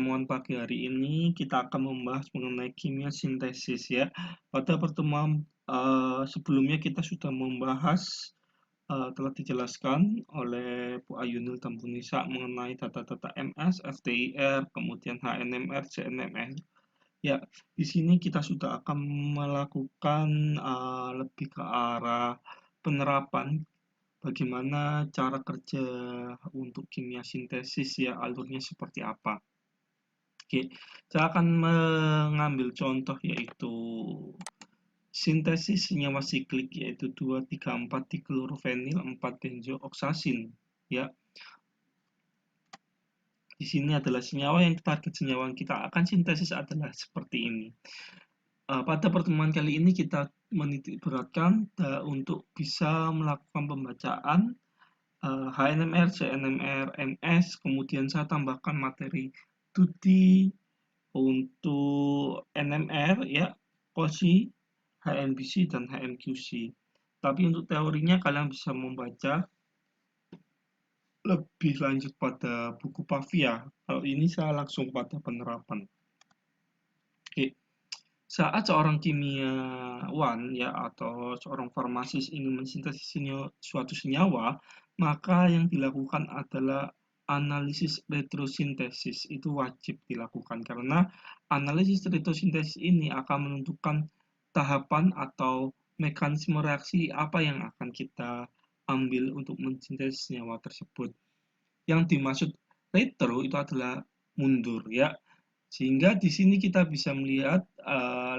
pertemuan pagi hari ini kita akan membahas mengenai kimia sintesis ya. Pada pertemuan sebelumnya kita sudah membahas telah dijelaskan oleh Bu Ayunil dan Bu Nisa mengenai data-data MS, FTIR, kemudian HNMR, CNMR. Ya, di sini kita sudah akan melakukan lebih ke arah penerapan bagaimana cara kerja untuk kimia sintesis ya, alurnya seperti apa. Oke, saya akan mengambil contoh yaitu sintesis senyawa siklik yaitu 2,3,4 diklorofenil 4 benzooksasin ya. Di sini adalah senyawa yang target senyawa yang kita akan sintesis adalah seperti ini. Pada pertemuan kali ini kita menitik beratkan untuk bisa melakukan pembacaan HNMR, CNMR, MS, kemudian saya tambahkan materi studi untuk NMR ya, POSI, HNBC dan HNQC. Tapi untuk teorinya kalian bisa membaca lebih lanjut pada buku Pavia. Kalau ini saya langsung pada penerapan. Oke. Saat seorang kimiawan ya atau seorang farmasis ingin mensintesis suatu senyawa, maka yang dilakukan adalah analisis retrosintesis. Itu wajib dilakukan karena analisis retrosintesis ini akan menentukan tahapan atau mekanisme reaksi apa yang akan kita ambil untuk mensintesis senyawa tersebut. Yang dimaksud retro itu adalah mundur ya. Sehingga di sini kita bisa melihat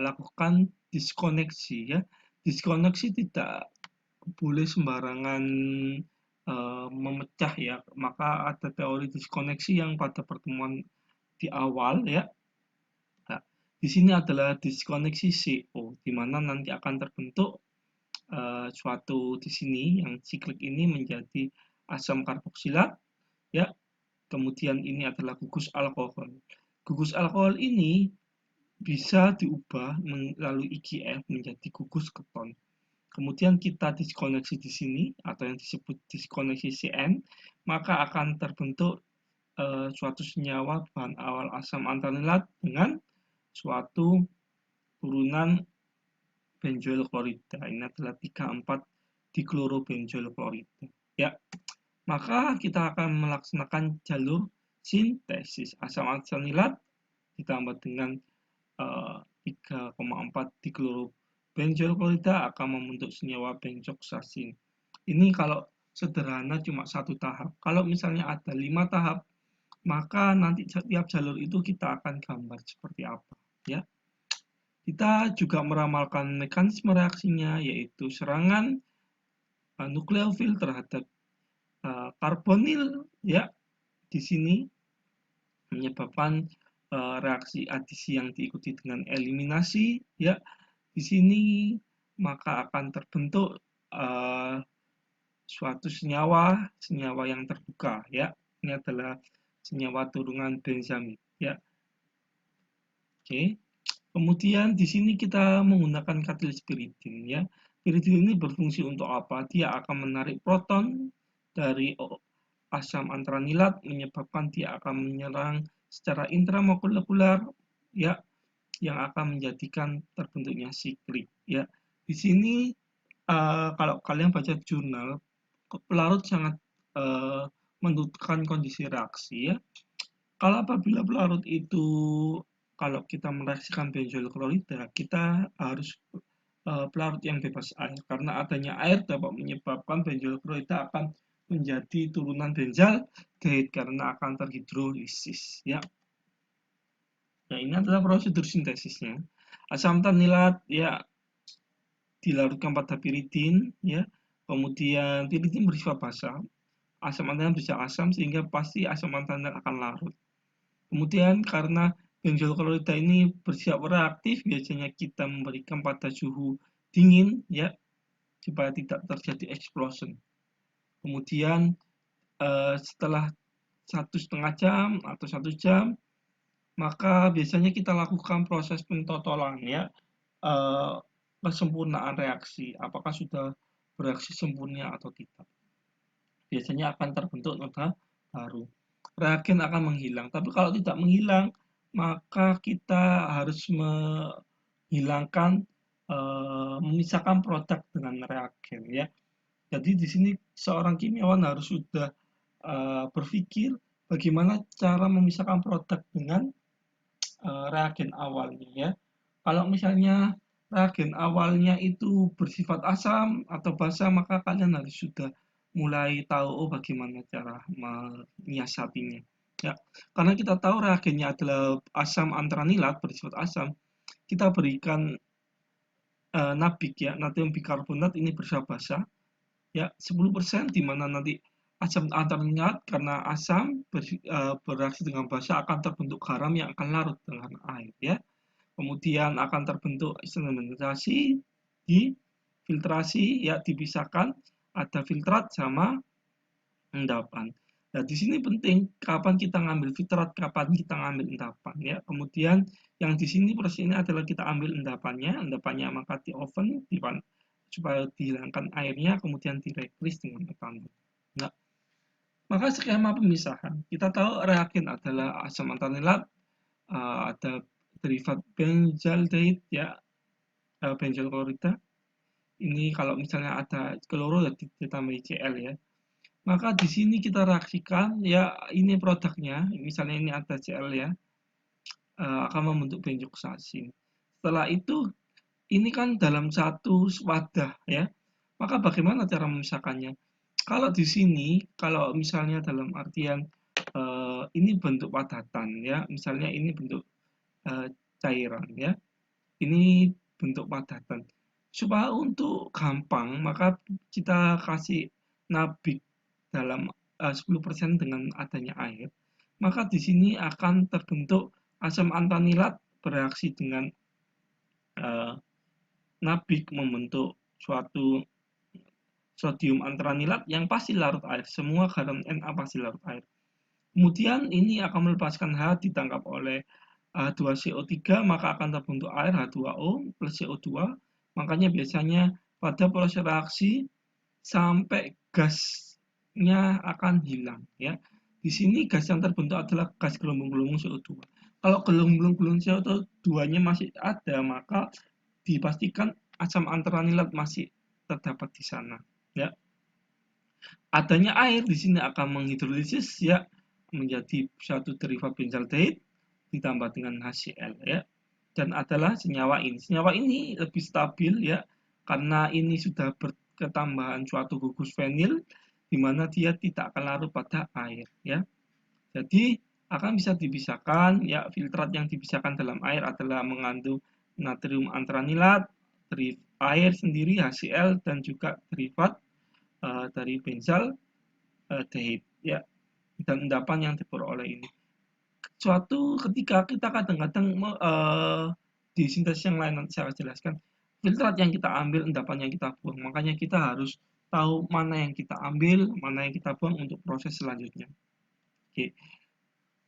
lakukan diskoneksi ya. Diskoneksi tidak boleh sembarangan memecah ya. Maka ada teori diskoneksi yang pada pertemuan di awal ya. Nah, di sini adalah diskoneksi CO di mana nanti akan terbentuk suatu di sini yang siklik ini menjadi asam karboksilat ya. Kemudian ini adalah gugus alkohol. Gugus alkohol ini bisa diubah melalui IGF menjadi gugus keton. Kemudian kita diskoneksi di sini atau yang disebut diskoneksi CN, maka akan terbentuk suatu senyawa bahan awal asam antanilat dengan suatu turunan benzoil klorida. Ini adalah 3,4 diklorobenzoil klorida. Ya, maka kita akan melaksanakan jalur sintesis asam antanilat ditambah dengan 3,4 diklorobenzoil klorida akan membentuk senyawa benzoksasin. Ini kalau sederhana cuma satu tahap. Kalau misalnya ada 5 tahap, maka nanti setiap jalur itu kita akan gambar seperti apa. Ya, kita juga meramalkan mekanisme reaksinya yaitu serangan nukleofil terhadap karbonil ya di sini menyebabkan reaksi adisi yang diikuti dengan eliminasi ya di sini maka akan terbentuk suatu senyawa yang terbuka ya. Ini adalah senyawa turunan benzamid ya. Oke. Kemudian di sini kita menggunakan katilspiridin ya. Spiridin ini berfungsi untuk apa? Dia akan menarik proton dari asam antranilat menyebabkan dia akan menyerang secara intramolekular ya yang akan menjadikan terbentuknya siklik ya. Di sini kalau kalian baca jurnal pelarut sangat menentukan kondisi reaksi ya. Kalau apabila pelarut itu kalau kita mereaksikan benzoil klorida, kita harus pelarut yang bebas air karena adanya air dapat menyebabkan benzoil klorida akan menjadi turunan benzaldehyde karena akan terhidrolisis ya. Nah, ini adalah prosedur sintesisnya. Asam tanilat ya dilarutkan pada piridin ya. Kemudian piridin bersifat basah. Asam antanilat bisa asam sehingga pasti asam antanilat akan larut. Kemudian karena benzoil klorida ini bersifat reaktif, biasanya kita memberikan pada suhu dingin ya supaya tidak terjadi explosion. Kemudian setelah 1,5 jam atau 1 jam, maka biasanya kita lakukan proses pentotolan ya, kesempurnaan reaksi, apakah sudah bereaksi sempurna atau tidak. Biasanya akan terbentuk noda baru. reagen akan menghilang. Tapi kalau tidak menghilang, maka kita harus menghilangkan, memisahkan produk dengan reagen ya. Jadi di sini seorang kimiawan harus sudah berpikir bagaimana cara memisahkan produk dengan reagen awalnya ya. Kalau misalnya reagen awalnya itu bersifat asam atau basa, maka kalian harus sudah mulai tahu bagaimana cara menyiasatinya. Ya, karena kita tahu reagennya adalah asam antranilat bersifat asam, kita berikan nabik ya, natrium bikarbonat ini bersifat basa ya 10%, di mana nanti asam antranilat karena asam bereaksi dengan basa akan terbentuk garam yang akan larut dengan air ya. Kemudian akan terbentuk sedimentasi, difiltrasi ya, dipisahkan, ada filtrat sama endapan. Nah, di sini penting kapan kita ngambil filtrat, kapan kita ngambil endapan ya. Kemudian yang di sini prosesnya adalah kita ambil endapannya maka di oven supaya dihilangkan airnya, kemudian direkris dengan etanol. Nah, maka skema pemisahan kita tahu reagen adalah asam antanilat, ada derivat benzaldehyde ya, benzoil klorida. Ini kalau misalnya ada kloro ya ditambah Cl ya. Maka di sini kita reaksikan ya, ini produknya, misalnya ini ada Cl ya, akan membentuk benzoxasin. Setelah itu ini kan dalam satu wadah ya. Maka bagaimana cara memisahkannya? Kalau di sini, kalau misalnya dalam artian ini bentuk padatan ya, misalnya ini bentuk cairan ya, ini bentuk padatan. Supaya untuk gampang, maka kita kasih nabik dalam 10% dengan adanya air. Maka di sini akan terbentuk asam antanilat bereaksi dengan nabik membentuk suatu sodium antranilat yang pasti larut air. Semua garam Na pasti larut air. Kemudian ini akan melepaskan H ditangkap oleh H2CO3, maka akan terbentuk air H2O plus CO2. Makanya biasanya pada proses reaksi sampai gasnya akan hilang ya. Di sini gas yang terbentuk adalah gas gelembung-gelembung CO2. Kalau gelembung-gelembung CO2-nya masih ada, maka dipastikan asam antranilat masih terdapat di sana ya. Adanya air di sini akan menghidrolisis ya menjadi suatu derivat benzaldehyde ditambah dengan HCl ya. Dan adalah senyawa ini. Senyawa ini lebih stabil ya karena ini sudah berketambahan suatu gugus fenil di mana dia tidak akan larut pada air ya. Jadi akan bisa dipisahkan ya, filtrat yang dipisahkan dalam air adalah mengandung natrium antranilat, air sendiri HCl dan juga derivat dari benzal dehyde ya, dan endapan yang diperoleh ini. Suatu ketika kita kadang-kadang di sintesis yang lain nanti saya akan jelaskan filtrat yang kita ambil, endapan yang kita buang. Makanya kita harus tahu mana yang kita ambil, mana yang kita buang untuk proses selanjutnya. Oke.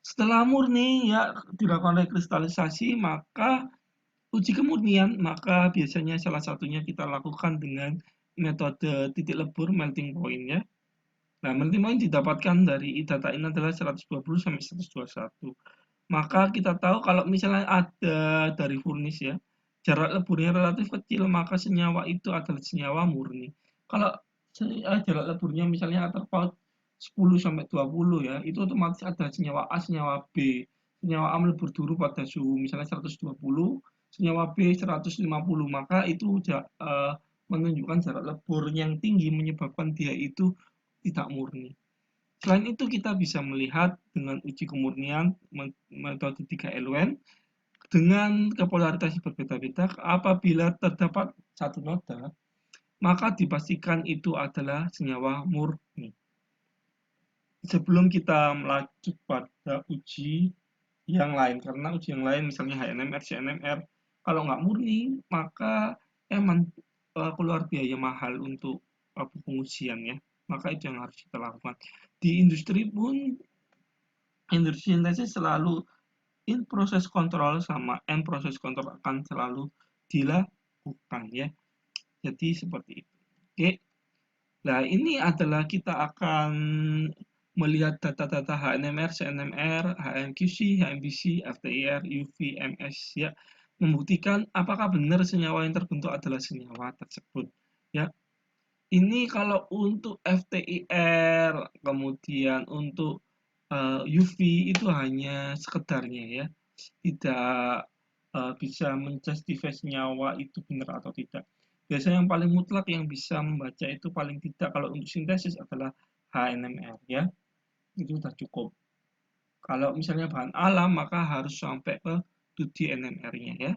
Setelah murni ya dilakukan rekristalisasi, maka uji kemurnian, maka biasanya salah satunya kita lakukan dengan metode titik lebur melting point ya. Nah, melting point didapatkan dari data ini adalah 120 sampai 121. Maka kita tahu kalau misalnya ada dari furnis ya, jarak leburnya relatif kecil, maka senyawa itu adalah senyawa murni. Kalau jarak leburnya misalnya terpaut 10 sampai 20 ya, itu otomatis ada senyawa A, senyawa B. Senyawa A melebur dulu pada suhu misalnya 120, senyawa B 150, maka itu menunjukkan jarak lebur yang tinggi menyebabkan dia itu tidak murni. Selain itu kita bisa melihat dengan uji kemurnian metode 3 elemen dengan kepolaritas berbeda-beda. Apabila terdapat satu noda, maka dipastikan itu adalah senyawa murni. Sebelum kita melanjut pada uji yang lain, karena uji yang lain misalnya HNMR, CNMR, kalau nggak murni, maka emang keluar biaya mahal untuk pengujian ya. Maka itu yang harus kita lakukan. Di industri pun, industri sintesis selalu in proses kontrol sama end proses kontrol akan selalu dilakukan ya. Jadi seperti itu. Oke. Nah, ini adalah kita akan melihat data-data HNMR, CNMR, HMQC, HMBC, FTIR, UV, MS, ya, membuktikan apakah benar senyawa yang terbentuk adalah senyawa tersebut. Ya, ini kalau untuk FTIR, kemudian untuk UV itu hanya sekedarnya ya, tidak bisa menjustify senyawa itu benar atau tidak. Biasanya yang paling mutlak yang bisa membaca itu paling tidak kalau untuk sintesis adalah HNMR ya, itu sudah cukup. Kalau misalnya bahan alam maka harus sampai ke 2D NMR-nya ya,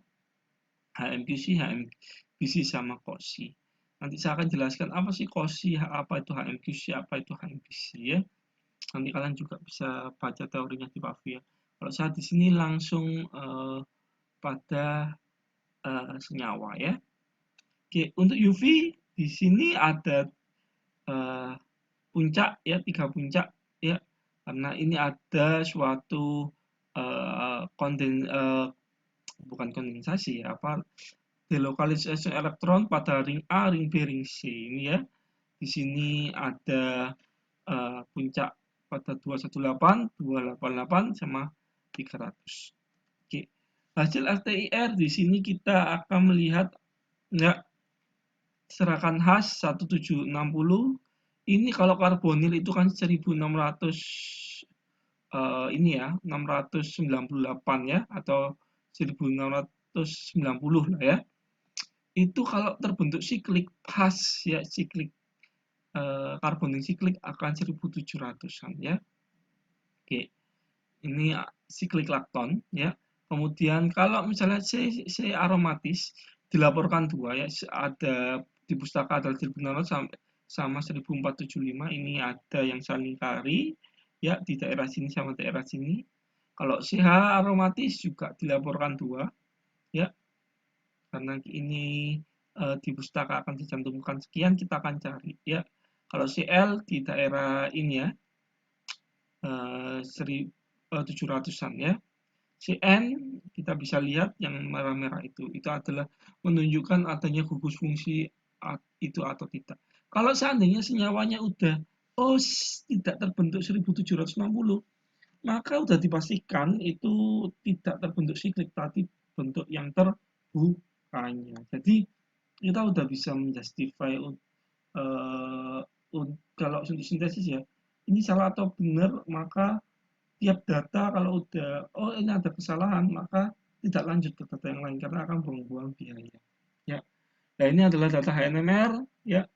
HMQC, HMBC sama COSI. Nanti saya akan jelaskan apa sih COSI, apa itu HMQC, apa itu HMBC ya. Nanti kalian juga bisa baca teorinya di Pavia. Kalau saya di sini langsung pada senyawa ya. Oke, untuk UV di sini ada puncak ya, 3 puncak ya. Karena ini ada suatu bukan kondensasi ya, apa delokalisasi elektron pada ring A, ring B, ring C ini ya. Di sini ada puncak pada 218, 288 sama 300. Oke. Hasil FTIR di sini kita akan melihat enggak serakan khas 1760. Ini kalau karbonil itu kan 1600 ini ya 698 ya atau 1690 lah ya. Itu kalau terbentuk siklik pas ya, siklik karbonil siklik akan 1700-an ya. Oke. Ini siklik lakton ya. Kemudian kalau misalnya C aromatis dilaporkan 2 ya, ada di pustaka adalah 1600 sama 1475, ini ada yang saling kari ya di daerah sini sama daerah sini. Kalau CH aromatis juga dilaporkan 2 ya, karena ini di pustaka akan dicantumkan sekian, kita akan cari ya. Kalau Cl di daerah ini ya 1700-an ya. Cn kita bisa lihat yang merah-merah itu adalah menunjukkan adanya gugus fungsi itu atau tidak. Kalau seandainya senyawanya udah tidak terbentuk 1760, maka udah dipastikan itu tidak terbentuk siklik, tadi bentuk yang terbukanya. Jadi kita udah bisa menjustify kalau untuk sintesis ya, ini salah atau benar, maka tiap data kalau udah ini ada kesalahan maka tidak lanjut ke data yang lain karena akan buang-buang biaya ya. Nah, ini adalah data HNMR ya.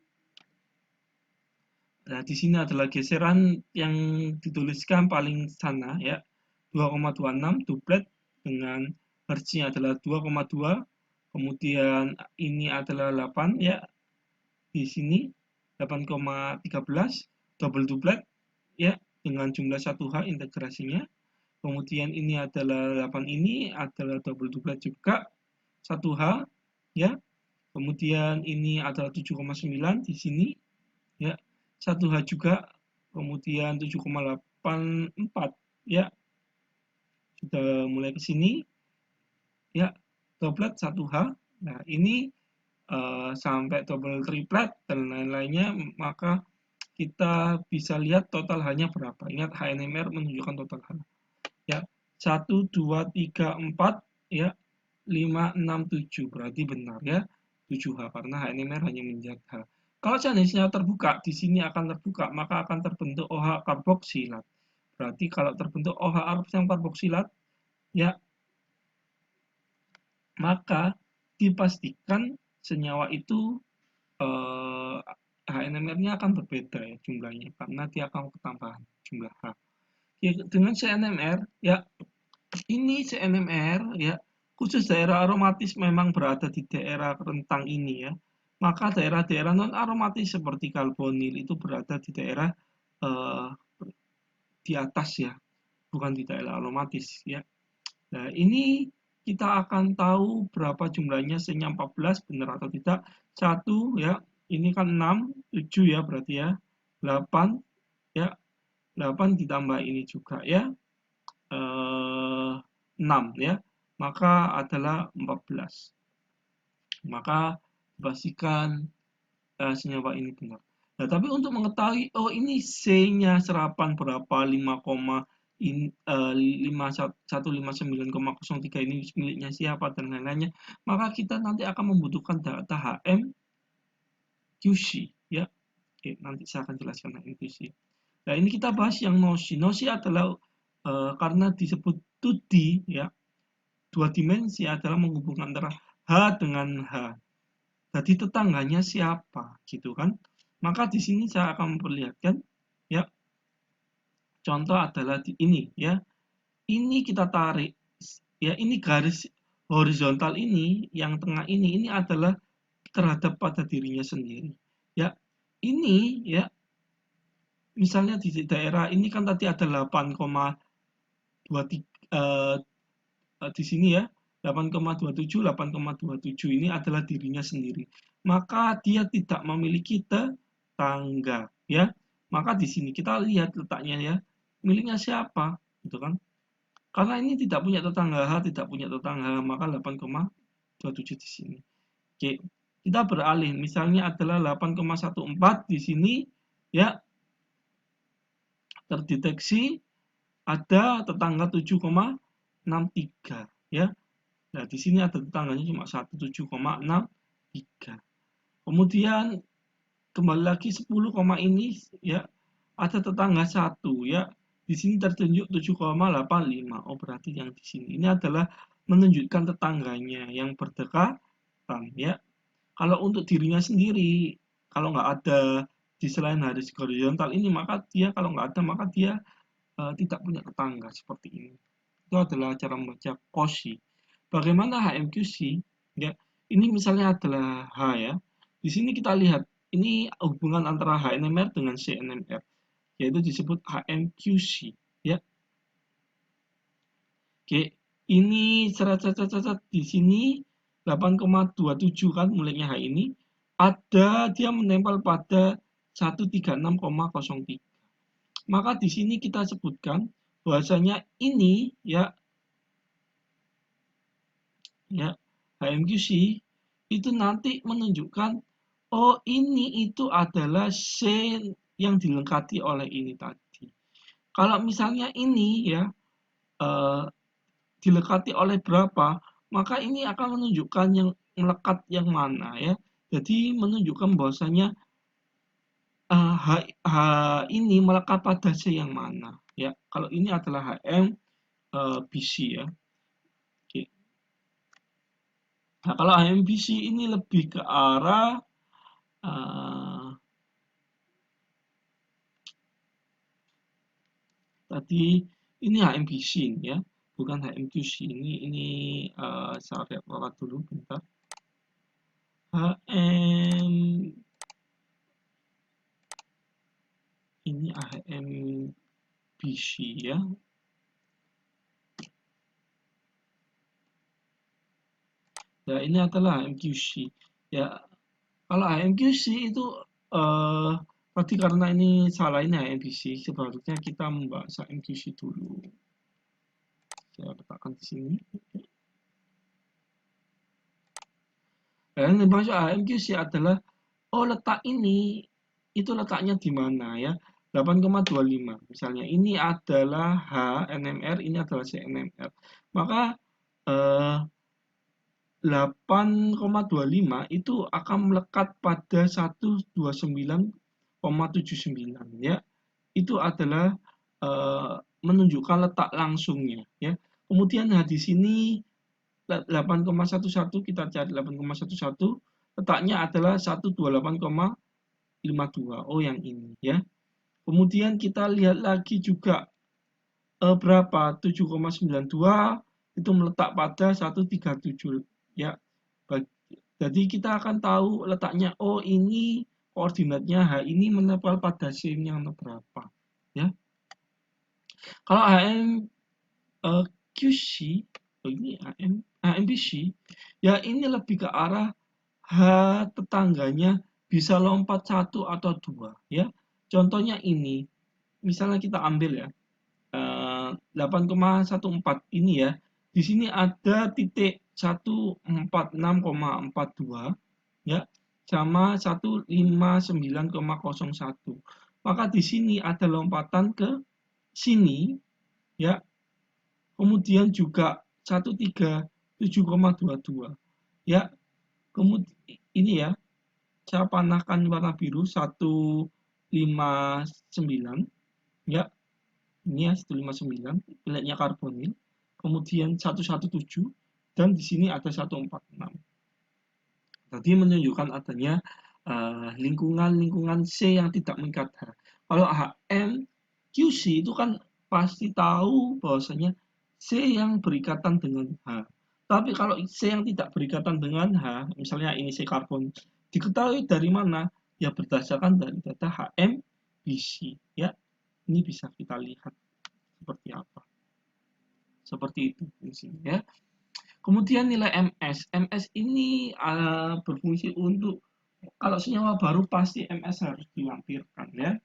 Nah, di sini adalah geseran yang dituliskan paling sana ya, 2,26 duplet dengan hertznya adalah 2,2, kemudian ini adalah 8 ya, di sini 8,13 double duplet ya dengan jumlah 1H integrasinya. Kemudian ini adalah 8, ini adalah double duplet juga 1H ya. Kemudian ini adalah 7,9 di sini ya, 1H juga. Kemudian 7,84 ya, sudah mulai ke sini ya, doublet 1H. Nah, ini sampai double triplet dan lain-lainnya, maka kita bisa lihat total H-nya berapa. Ingat HNMR menunjukkan total H ya, 1, 2, 3, 4 ya, 5, 6, 7 berarti benar ya 7H karena HNMR hanya menjadi H. Kalau seandainya terbuka, di sini akan terbuka, maka akan terbentuk OH karboksilat. Berarti kalau terbentuk OH karboksilat ya, maka dipastikan senyawa itu HNMR-nya akan berbeda ya jumlahnya karena dia akan ketambahan jumlah H. Ya, dengan CNMR ya, ini CNMR ya, khusus daerah aromatis memang berada di daerah rentang ini ya. Maka daerah-daerah non aromatis seperti karbonil itu berada di daerah di atas ya, bukan di daerah aromatis ya. Nah, ini kita akan tahu berapa jumlahnya sehingga 14 benar atau tidak. 1 ya, ini kan 6, 7 ya berarti ya. 8 ya, 8 ditambah ini juga ya. 6 ya, maka adalah 14. Maka pastikan senyawa ini benar. Nah, tapi untuk mengetahui, oh ini C-nya serapan berapa, 5,1593 ini miliknya siapa, dan lain-lainnya, maka kita nanti akan membutuhkan data HMQC, ya. Oke, nanti saya akan jelaskan HMQC. Nah, ini kita bahas yang nosi. Nosi adalah karena disebut 2D, ya, dua dimensi adalah menghubungkan antara H dengan H. Jadi tetangganya siapa, gitu kan? Maka di sini saya akan memperlihatkan, ya, contoh adalah di ini, ya. Ini kita tarik, ya, ini garis horizontal ini, yang tengah ini adalah terhadap pada dirinya sendiri, ya. Ini, ya, misalnya di daerah ini kan tadi ada 8,23 di sini, ya, 8,27, 8,27 ini adalah dirinya sendiri. Maka dia tidak memiliki tetangga, ya. Maka di sini kita lihat letaknya, ya, miliknya siapa, gitu kan? Karena ini tidak punya tetangga H, tidak punya tetangga, maka 8,27 di sini. Oke, kita beralih. Misalnya adalah 8,14 di sini, ya, terdeteksi ada tetangga 7,63, ya. Nah, di sini ada tetangganya cuma 7,63. Kemudian kembali lagi 10, ini, ya, ada tetangga 1, ya. Di sini tertunjuk 7,85. Oh, berarti yang di sini ini adalah menunjukkan tetangganya yang berdekatan, ya. Kalau untuk dirinya sendiri, kalau nggak ada di selain garis horizontal ini, maka dia kalau nggak ada, maka dia tidak punya tetangga seperti ini. Itu adalah cara membaca Cauchy. Bagaimana HMQC? Ya, ini misalnya adalah H, ya. Di sini kita lihat ini hubungan antara HNMR dengan CNMR, yaitu disebut HMQC, ya. Oke, ini di sini 8,27 kan mulainya H ini, ada dia menempel pada 136,03. Maka di sini kita sebutkan bahwasanya ini, ya, HMQC itu nanti menunjukkan, oh ini itu adalah C yang dilengkapi oleh ini tadi. Kalau misalnya ini, ya, dilengkapi oleh berapa, maka ini akan menunjukkan yang melekat yang mana, ya. Jadi menunjukkan bahwasanya H ini melekat pada C yang mana, ya. Kalau ini adalah HMBC, ya. Oke. Nah, kalau HMBC ini lebih ke arah tadi ini HMBC, ya, bukan HMQC. Ini saya lihat dulu bentar. Ini HMBC, ya. Ya, ini adalah HMQC. Ya, kalau HMQC itu tadi karena ini salah, ini HMBC, sebaliknya kita membahas HMQC dulu. Saya letakkan di sini. Dan yang dimaksud HMQC adalah, oh, letak ini itu letaknya di mana, ya. 8,25 misalnya ini adalah HNMR, ini adalah CNMR, maka 8,25 itu akan melekat pada 129,79, ya. Itu adalah menunjukkan letak langsungnya, ya. Kemudian di sini 8,11 kita cari 8,11, letaknya adalah 128,52. Oh, yang ini, ya. Kemudian kita lihat lagi juga berapa 7,92 itu meletak pada 137, ya. Jadi kita akan tahu letaknya, oh ini koordinatnya H ini menempel pada C yang berapa, ya. Kalau HMQC, ini HMBC, ya, ini lebih ke arah H tetangganya bisa lompat 1 atau 2, ya. Contohnya ini, misalnya kita ambil, ya, 8,14 ini, ya. Di sini ada titik 146,42, ya. sama 159,01. Maka di sini ada lompatan ke sini ya. Kemudian juga 137,22 ya. Kemudian ini ya, saya panahkan warna biru 159 ya. Ini ya 159, nilainya karbonil. Kemudian 117 dan di sini ada 146. Tadi menunjukkan adanya lingkungan-lingkungan C yang tidak mengikat H. Kalau HMQC itu kan pasti tahu bahwasanya C yang berikatan dengan H. Tapi kalau C yang tidak berikatan dengan H, misalnya ini C karbon, diketahui dari mana? Ya berdasarkan dari data HMBC. Ya, ini bisa kita lihat seperti apa. Seperti itu di sini ya. Kemudian nilai MS. MS ini berfungsi untuk kalau senyawa baru pasti MS harus dilampirkan ya.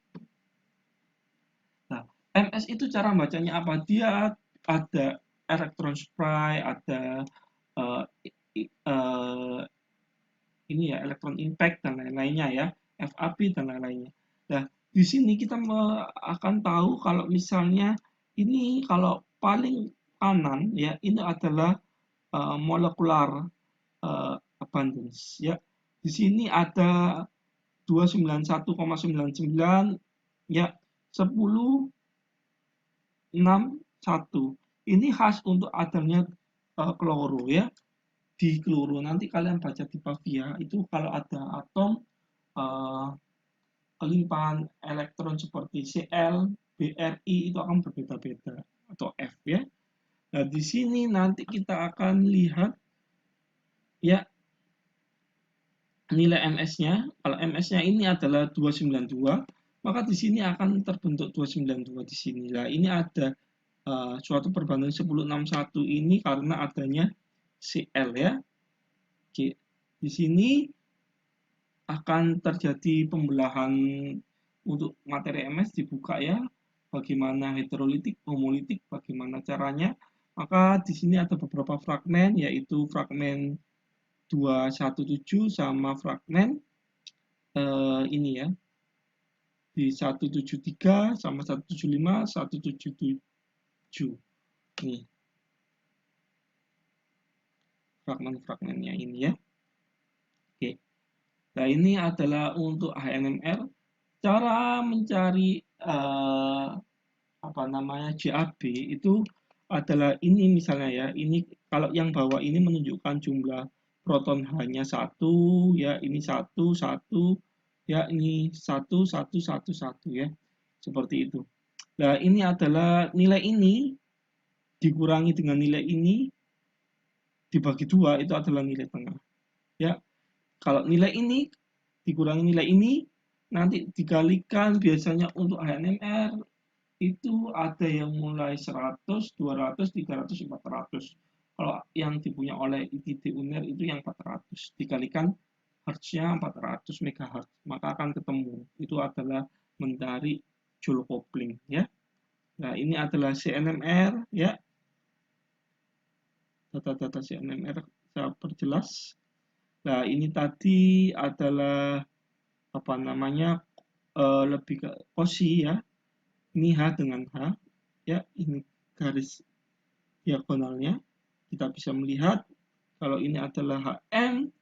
Nah, MS itu cara bacanya apa? Dia ada elektron spray, ada uh, ini ya elektron impact dan lain-lainnya ya, FAP dan lain-lainnya. Nah, di sini kita akan tahu kalau misalnya ini kalau paling kanan ya ini adalah molekular abundance ya. Di sini ada 291,99 ya 1061. Ini khas untuk adanya kloro ya. Di kloro nanti kalian baca di Pavia itu kalau ada atom kelimpahan elektron seperti Cl, Bri itu akan berbeda-beda atau F ya. Nah, di sini nanti kita akan lihat ya nilai MS-nya. Kalau MS-nya ini adalah 292, maka di sini akan terbentuk 292 di sini. Nah, ini ada suatu perbandingan 1061 ini karena adanya Cl ya. Oke. Di sini akan terjadi pembelahan untuk materi MS dibuka ya. Bagaimana heterolitik, homolitik, bagaimana caranya. Maka di sini ada beberapa fragmen yaitu fragmen 217 sama fragmen ini ya di 173 sama 175 177 nih fragmen-fragmennya ini ya. Oke, nah ini adalah untuk HNMR. Cara mencari apa namanya JAB itu adalah ini misalnya ya. Ini kalau yang bawah ini menunjukkan jumlah proton hanya satu ya, ini satu satu ya, ini satu satu satu satu ya, seperti itu. Nah ini adalah nilai ini dikurangi dengan nilai ini dibagi dua itu adalah nilai tengah ya. Kalau nilai ini dikurangi nilai ini nanti dikalikan biasanya untuk HNMR itu ada yang mulai 100, 200, 300, 400. Kalau yang dipunya oleh ITD UNER itu yang 400. Dikalikan hertznya 400 MHz, maka akan ketemu. Itu adalah mencari Joule coupling ya. Nah, ini adalah CNMR ya. Data-data CNMR saya perjelas. Nah, ini tadi adalah apa namanya lebih ke Cauchy ya. Ini H dengan H ya, ini garis diagonalnya kita bisa melihat kalau ini adalah HM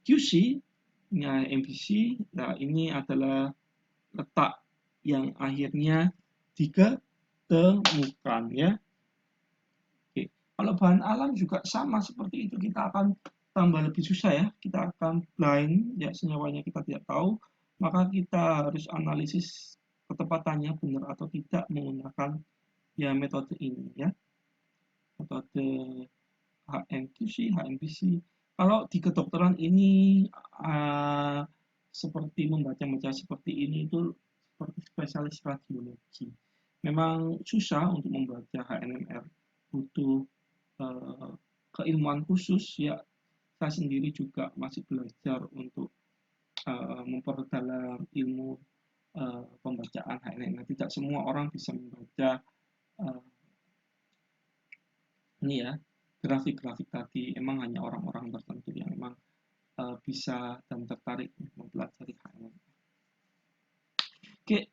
QC, ini MBC. Nah, ini adalah letak yang akhirnya ditemukan ya. Oke. Kalau bahan alam juga sama seperti itu, kita akan tambah lebih susah ya. Kita akan blind ya, senyawanya kita tidak tahu, maka kita harus analisis ketepatannya benar atau tidak menggunakan ya metode ini ya, metode HMQC, HMBC. Kalau di kedokteran ini seperti membaca-baca seperti ini itu seperti spesialis radiologi. Memang susah untuk membaca HNMR, butuh keilmuan khusus ya. Saya sendiri juga masih belajar untuk memperdalam ilmu pembacaan HNMR. Tidak semua orang bisa membaca ini ya grafik-grafik tadi. Emang hanya orang-orang tertentu yang memang bisa dan tertarik mempelajari HMM. Oke,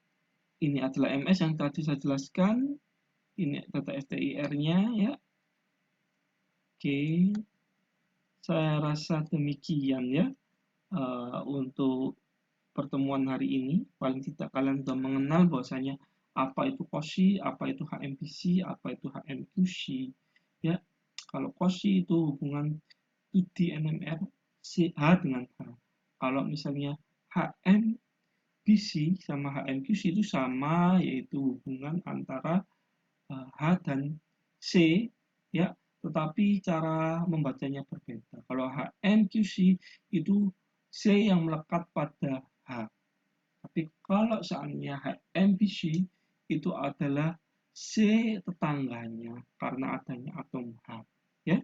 ini adalah MS yang tadi saya jelaskan. Ini data STIR-nya ya. Oke, saya rasa demikian ya untuk pertemuan hari ini. Paling tidak kalian sudah mengenal bahwasanya apa itu COSI, apa itu HMPC, apa itu HMQC. Ya, kalau COSI itu hubungan 2D NMR H dengan H. Kalau misalnya HMPC sama HMQC itu sama, yaitu hubungan antara H dan C ya, tetapi cara membacanya berbeda. Kalau HMQC itu C yang melekat pada H. Tapi kalau seandainya HMPC itu adalah C tetangganya karena adanya atom H. Ya,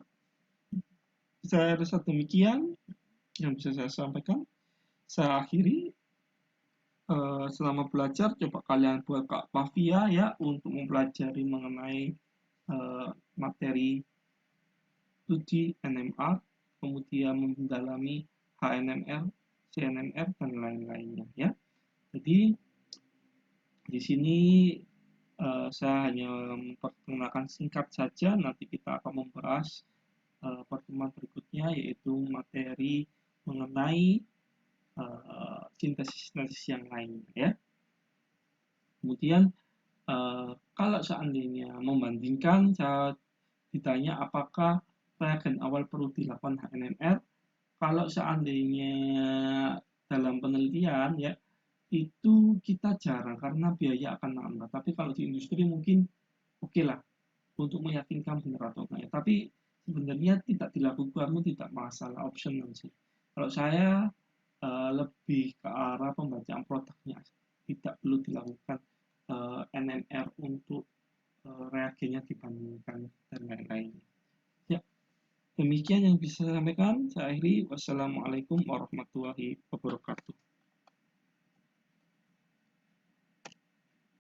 saya rasa demikian yang bisa saya sampaikan. Saya akhiri. Selama belajar coba kalian buat Kak Pavia ya untuk mempelajari mengenai materi 2D NMR, kemudian mendalami HNMR, CNMR dan lain-lainnya ya. Jadi di sini saya hanya memperkenalkan singkat saja, nanti kita akan membahas pertemuan berikutnya yaitu materi mengenai sintesis-sintesis yang lainnya ya. Kemudian kalau seandainya membandingkan, saya ditanya apakah reagen awal perlu dilakukan HNMR. Kalau seandainya dalam penelitian ya itu kita jarang karena biaya akan nambah. Tapi kalau di industri mungkin oke lah untuk meyakinkan benar atau enggak ya. Tapi sebenarnya tidak dilakukan tidak masalah, optional sih. Kalau saya lebih ke arah pembacaan produknya, tidak perlu dilakukan NMR untuk reagennya dibandingkan dan lain-lain. Ya, demikian yang bisa saya sampaikan. Saya akhiri. Wassalamualaikum warahmatullahi wabarakatuh.